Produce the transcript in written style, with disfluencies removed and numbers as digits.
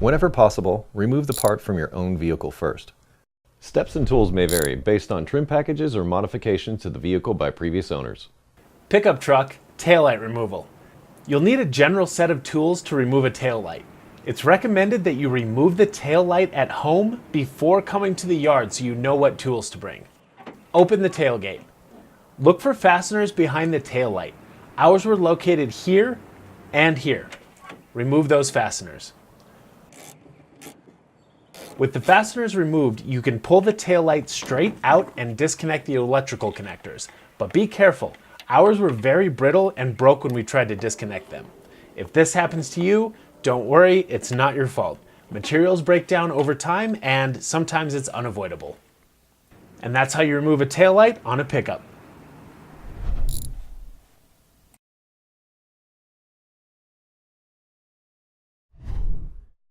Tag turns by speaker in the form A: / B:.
A: Whenever possible, remove the part from your own vehicle first. Steps and tools may vary based on trim packages or modifications to the vehicle by previous owners.
B: Pickup truck, taillight removal. You'll need a general set of tools to remove a taillight. It's recommended that you remove the taillight at home before coming to the yard so you know what tools to bring. Open the tailgate. Look for fasteners behind the taillight. Ours were located here and here. Remove those fasteners. With the fasteners removed, you can pull the taillight straight out and disconnect the electrical connectors. But be careful, ours were very brittle and broke when we tried to disconnect them. If this happens to you, don't worry, it's not your fault. Materials break down over time and sometimes it's unavoidable. And that's how you remove a taillight on a pickup.